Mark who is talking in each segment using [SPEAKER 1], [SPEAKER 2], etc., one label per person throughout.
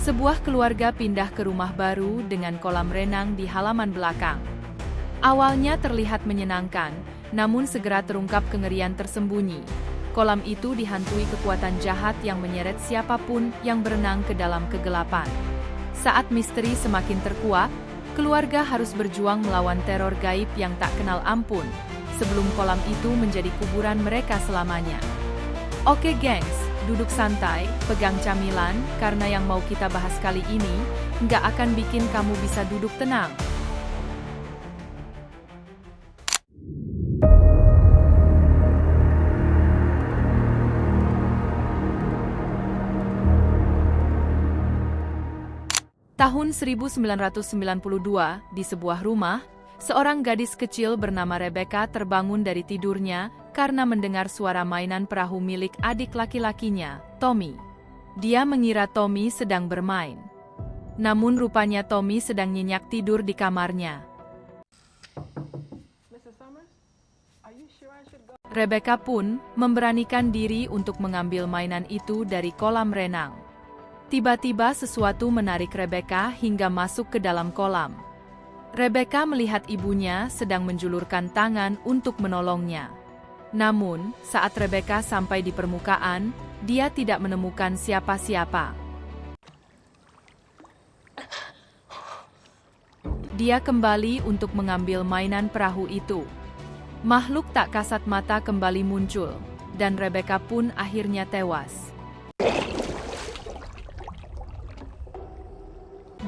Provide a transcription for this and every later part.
[SPEAKER 1] Sebuah keluarga pindah ke rumah baru dengan kolam renang di halaman belakang. Awalnya terlihat menyenangkan, namun segera terungkap kengerian tersembunyi. Kolam itu dihantui kekuatan jahat yang menyeret siapapun yang berenang ke dalam kegelapan. Saat misteri semakin terkuak, keluarga harus berjuang melawan teror gaib yang tak kenal ampun, sebelum kolam itu menjadi kuburan mereka selamanya. Oke gengs, duduk santai, pegang camilan, karena yang mau kita bahas kali ini, nggak akan bikin kamu bisa duduk tenang. Tahun 1992, di sebuah rumah, seorang gadis kecil bernama Rebecca terbangun dari tidurnya karena mendengar suara mainan perahu milik adik laki-lakinya, Tommy. Dia mengira Tommy sedang bermain. Namun rupanya Tommy sedang nyenyak tidur di kamarnya. Rebecca pun memberanikan diri untuk mengambil mainan itu dari kolam renang. Tiba-tiba sesuatu menarik Rebecca hingga masuk ke dalam kolam. Rebecca melihat ibunya sedang menjulurkan tangan untuk menolongnya. Namun, saat Rebecca sampai di permukaan, dia tidak menemukan siapa-siapa. Dia kembali untuk mengambil mainan perahu itu. Makhluk tak kasat mata kembali muncul, dan Rebecca pun akhirnya tewas.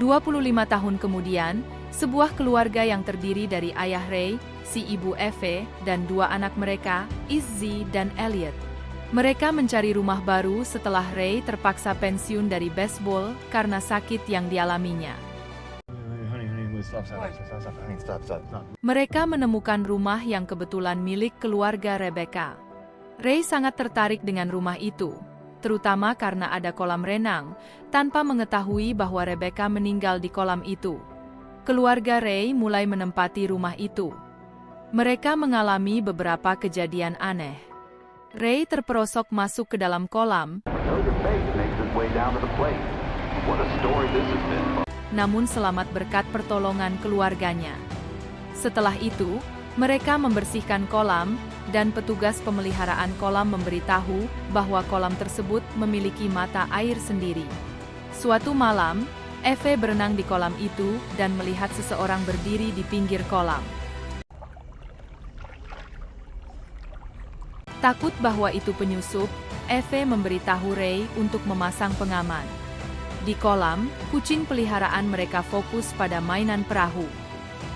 [SPEAKER 1] 25 tahun kemudian, sebuah keluarga yang terdiri dari ayah Ray, si ibu Eve, dan dua anak mereka, Izzy dan Elliot. Mereka mencari rumah baru setelah Ray terpaksa pensiun dari baseball karena sakit yang dialaminya. Mereka menemukan rumah yang kebetulan milik keluarga Rebecca. Ray sangat tertarik dengan rumah itu, terutama karena ada kolam renang, tanpa mengetahui bahwa Rebecca meninggal di kolam itu. Keluarga Ray mulai menempati rumah itu. Mereka mengalami beberapa kejadian aneh. Ray terperosok masuk ke dalam kolam, namun selamat berkat pertolongan keluarganya. Setelah itu, mereka membersihkan kolam, dan petugas pemeliharaan kolam memberitahu bahwa kolam tersebut memiliki mata air sendiri. Suatu malam, Eve berenang di kolam itu dan melihat seseorang berdiri di pinggir kolam. Takut bahwa itu penyusup, Eve memberitahu Ray untuk memasang pengaman. Di kolam, kucing peliharaan mereka fokus pada mainan perahu.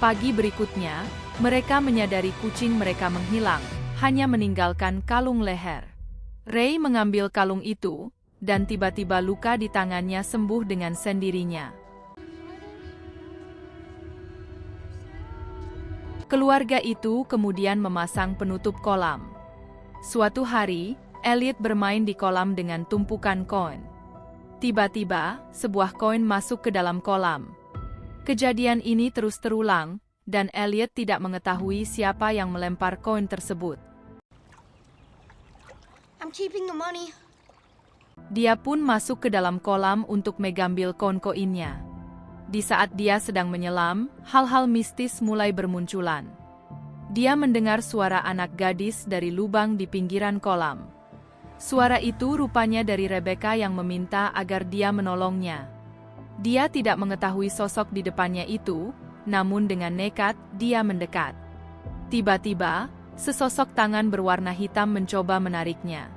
[SPEAKER 1] Pagi berikutnya, mereka menyadari kucing mereka menghilang, hanya meninggalkan kalung leher. Ray mengambil kalung itu, dan tiba-tiba luka di tangannya sembuh dengan sendirinya. Keluarga itu kemudian memasang penutup kolam. Suatu hari, Elliot bermain di kolam dengan tumpukan koin. Tiba-tiba, sebuah koin masuk ke dalam kolam. Kejadian ini terus terulang, dan Elliot tidak mengetahui siapa yang melempar koin tersebut.
[SPEAKER 2] I'm keeping the money.
[SPEAKER 1] Dia pun masuk ke dalam kolam untuk mengambil koin-koinnya. Di saat dia sedang menyelam, hal-hal mistis mulai bermunculan. Dia mendengar suara anak gadis dari lubang di pinggiran kolam. Suara itu rupanya dari Rebecca yang meminta agar dia menolongnya. Dia tidak mengetahui sosok di depannya itu, namun dengan nekat, dia mendekat. Tiba-tiba, sesosok tangan berwarna hitam mencoba menariknya.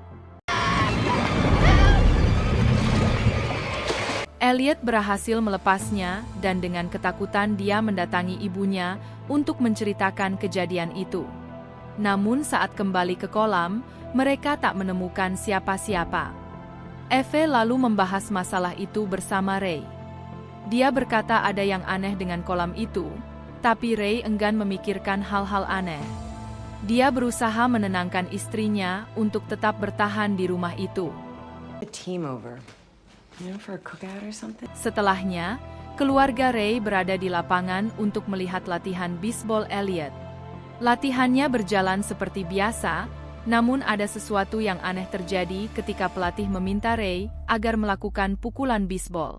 [SPEAKER 1] Elliot berhasil melepasnya, dan dengan ketakutan dia mendatangi ibunya untuk menceritakan kejadian itu. Namun saat kembali ke kolam, mereka tak menemukan siapa-siapa. Eve lalu membahas masalah itu bersama Ray. Dia berkata ada yang aneh dengan kolam itu, tapi Ray enggan memikirkan hal-hal aneh. Dia berusaha menenangkan istrinya untuk tetap bertahan di rumah itu. Setelahnya, keluarga Ray berada di lapangan untuk melihat latihan bisbol Elliot. Latihannya berjalan seperti biasa, namun ada sesuatu yang aneh terjadi ketika pelatih meminta Ray agar melakukan pukulan bisbol.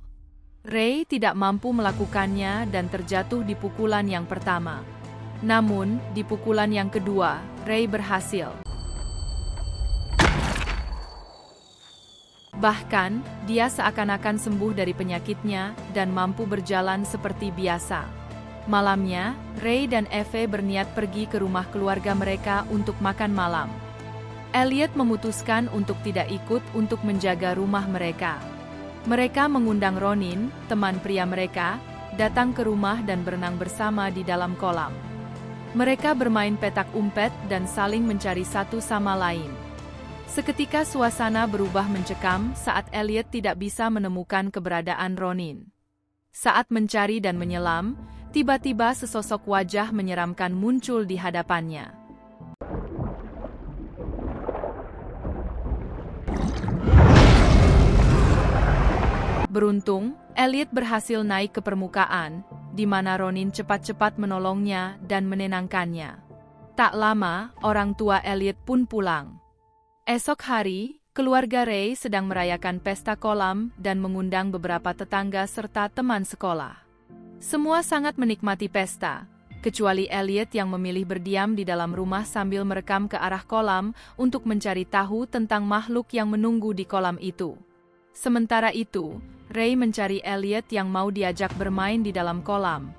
[SPEAKER 1] Ray tidak mampu melakukannya dan terjatuh di pukulan yang pertama. Namun, di pukulan yang kedua, Ray berhasil. Bahkan, dia seakan-akan sembuh dari penyakitnya dan mampu berjalan seperti biasa. Malamnya, Ray dan Eve berniat pergi ke rumah keluarga mereka untuk makan malam. Elliot memutuskan untuk tidak ikut untuk menjaga rumah mereka. Mereka mengundang Ronin, teman pria mereka, datang ke rumah dan berenang bersama di dalam kolam. Mereka bermain petak umpet dan saling mencari satu sama lain. Seketika suasana berubah mencekam saat Elliot tidak bisa menemukan keberadaan Ronin. Saat mencari dan menyelam, tiba-tiba sesosok wajah menyeramkan muncul di hadapannya. Beruntung, Elliot berhasil naik ke permukaan, di mana Ronin cepat-cepat menolongnya dan menenangkannya. Tak lama, orang tua Elliot pun pulang. Esok hari, keluarga Ray sedang merayakan pesta kolam dan mengundang beberapa tetangga serta teman sekolah. Semua sangat menikmati pesta, kecuali Elliot yang memilih berdiam di dalam rumah sambil merekam ke arah kolam untuk mencari tahu tentang makhluk yang menunggu di kolam itu. Sementara itu, Ray mencari Elliot yang mau diajak bermain di dalam kolam.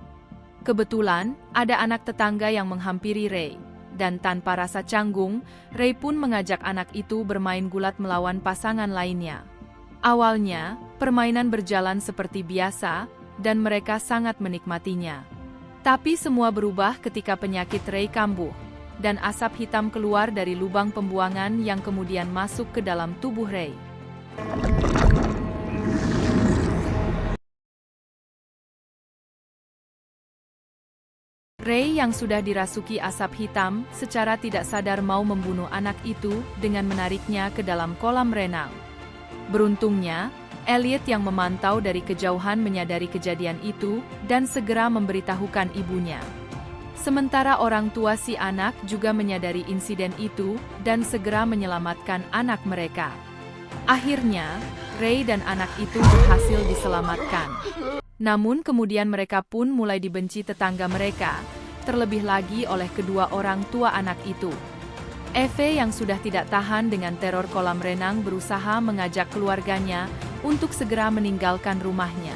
[SPEAKER 1] Kebetulan, ada anak tetangga yang menghampiri Ray. Dan tanpa rasa canggung, Ray pun mengajak anak itu bermain gulat melawan pasangan lainnya. Awalnya, permainan berjalan seperti biasa, dan mereka sangat menikmatinya. Tapi semua berubah ketika penyakit Ray kambuh, dan asap hitam keluar dari lubang pembuangan yang kemudian masuk ke dalam tubuh Ray. Ray yang sudah dirasuki asap hitam, secara tidak sadar mau membunuh anak itu dengan menariknya ke dalam kolam renang. Beruntungnya, Elliot yang memantau dari kejauhan menyadari kejadian itu dan segera memberitahukan ibunya. Sementara orang tua si anak juga menyadari insiden itu dan segera menyelamatkan anak mereka. Akhirnya, Ray dan anak itu berhasil diselamatkan. Namun kemudian mereka pun mulai dibenci tetangga mereka, terlebih lagi oleh kedua orang tua anak itu. Eve yang sudah tidak tahan dengan teror kolam renang berusaha mengajak keluarganya untuk segera meninggalkan rumahnya.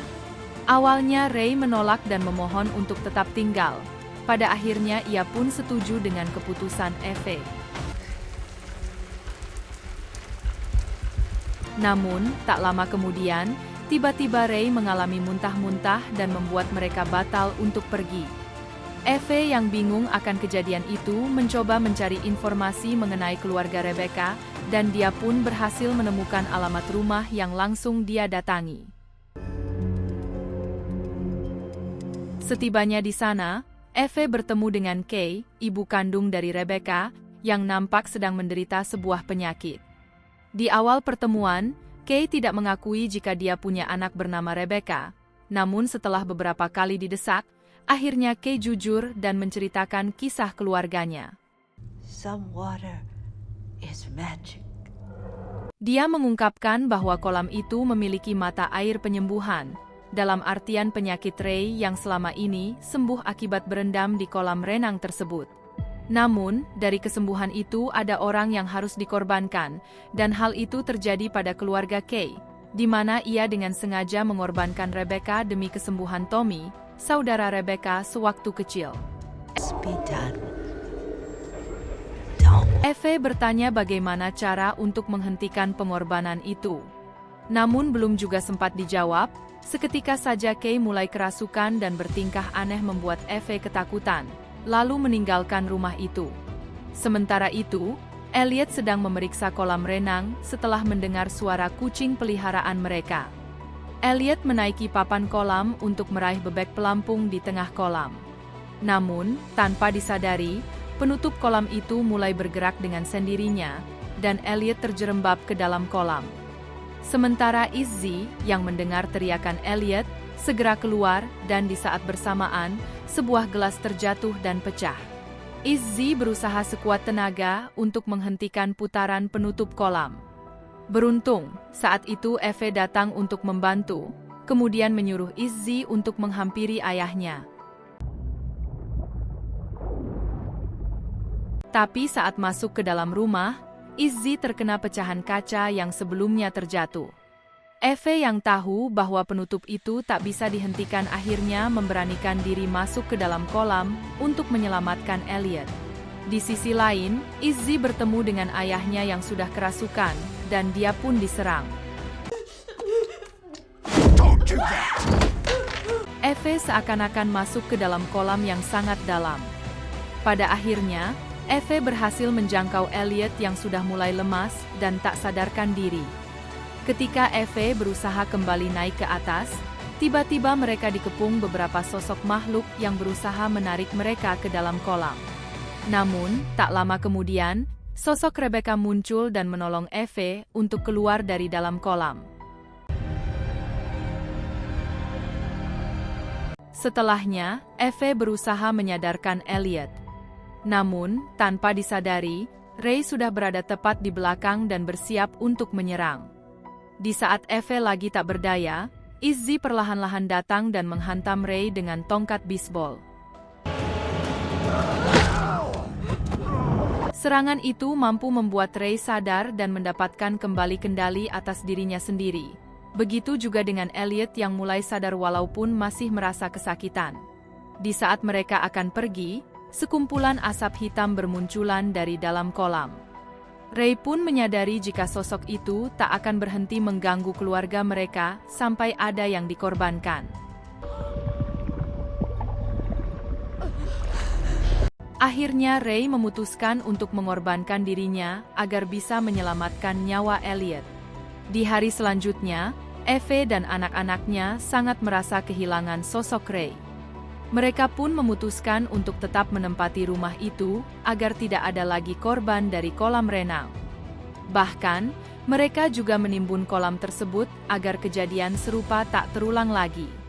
[SPEAKER 1] Awalnya Ray menolak dan memohon untuk tetap tinggal. Pada akhirnya ia pun setuju dengan keputusan Eve. Namun, tak lama kemudian, tiba-tiba Ray mengalami muntah-muntah dan membuat mereka batal untuk pergi. Eve yang bingung akan kejadian itu mencoba mencari informasi mengenai keluarga Rebecca, dan dia pun berhasil menemukan alamat rumah yang langsung dia datangi. Setibanya di sana, Eve bertemu dengan Kay, ibu kandung dari Rebecca, yang nampak sedang menderita sebuah penyakit. Di awal pertemuan, Kay tidak mengakui jika dia punya anak bernama Rebecca, namun setelah beberapa kali didesak, akhirnya Kay jujur dan menceritakan kisah keluarganya.
[SPEAKER 2] Some water is magic.
[SPEAKER 1] Dia mengungkapkan bahwa kolam itu memiliki mata air penyembuhan, dalam artian penyakit Ray yang selama ini sembuh akibat berendam di kolam renang tersebut. Namun, dari kesembuhan itu ada orang yang harus dikorbankan, dan hal itu terjadi pada keluarga Kay, di mana ia dengan sengaja mengorbankan Rebecca demi kesembuhan Tommy, saudara Rebecca sewaktu kecil. Eve bertanya bagaimana cara untuk menghentikan pengorbanan itu. Namun belum juga sempat dijawab, seketika saja Kay mulai kerasukan dan bertingkah aneh membuat Eve ketakutan, lalu meninggalkan rumah itu. Sementara itu, Elliot sedang memeriksa kolam renang setelah mendengar suara kucing peliharaan mereka. Elliot menaiki papan kolam untuk meraih bebek pelampung di tengah kolam. Namun, tanpa disadari, penutup kolam itu mulai bergerak dengan sendirinya, dan Elliot terjerembab ke dalam kolam. Sementara Izzy, yang mendengar teriakan Elliot, segera keluar dan di saat bersamaan, sebuah gelas terjatuh dan pecah. Izzy berusaha sekuat tenaga untuk menghentikan putaran penutup kolam. Beruntung, saat itu Eve datang untuk membantu, kemudian menyuruh Izzy untuk menghampiri ayahnya. Tapi saat masuk ke dalam rumah, Izzy terkena pecahan kaca yang sebelumnya terjatuh. Eve yang tahu bahwa penutup itu tak bisa dihentikan akhirnya memberanikan diri masuk ke dalam kolam untuk menyelamatkan Elliot. Di sisi lain, Izzy bertemu dengan ayahnya yang sudah kerasukan, dan dia pun diserang. Eve seakan-akan masuk ke dalam kolam yang sangat dalam. Pada akhirnya, Eve berhasil menjangkau Elliot yang sudah mulai lemas dan tak sadarkan diri. Ketika Eve berusaha kembali naik ke atas, tiba-tiba mereka dikepung beberapa sosok makhluk yang berusaha menarik mereka ke dalam kolam. Namun, tak lama kemudian, sosok Rebecca muncul dan menolong Eve untuk keluar dari dalam kolam. Setelahnya, Eve berusaha menyadarkan Elliot. Namun, tanpa disadari, Ray sudah berada tepat di belakang dan bersiap untuk menyerang. Di saat Eve lagi tak berdaya, Izzy perlahan-lahan datang dan menghantam Ray dengan tongkat bisbol. Serangan itu mampu membuat Ray sadar dan mendapatkan kembali kendali atas dirinya sendiri. Begitu juga dengan Elliot yang mulai sadar walaupun masih merasa kesakitan. Di saat mereka akan pergi, sekumpulan asap hitam bermunculan dari dalam kolam. Ray pun menyadari jika sosok itu tak akan berhenti mengganggu keluarga mereka sampai ada yang dikorbankan. Akhirnya Ray memutuskan untuk mengorbankan dirinya agar bisa menyelamatkan nyawa Elliot. Di hari selanjutnya, Eve dan anak-anaknya sangat merasa kehilangan sosok Ray. Mereka pun memutuskan untuk tetap menempati rumah itu agar tidak ada lagi korban dari kolam renang. Bahkan, mereka juga menimbun kolam tersebut agar kejadian serupa tak terulang lagi.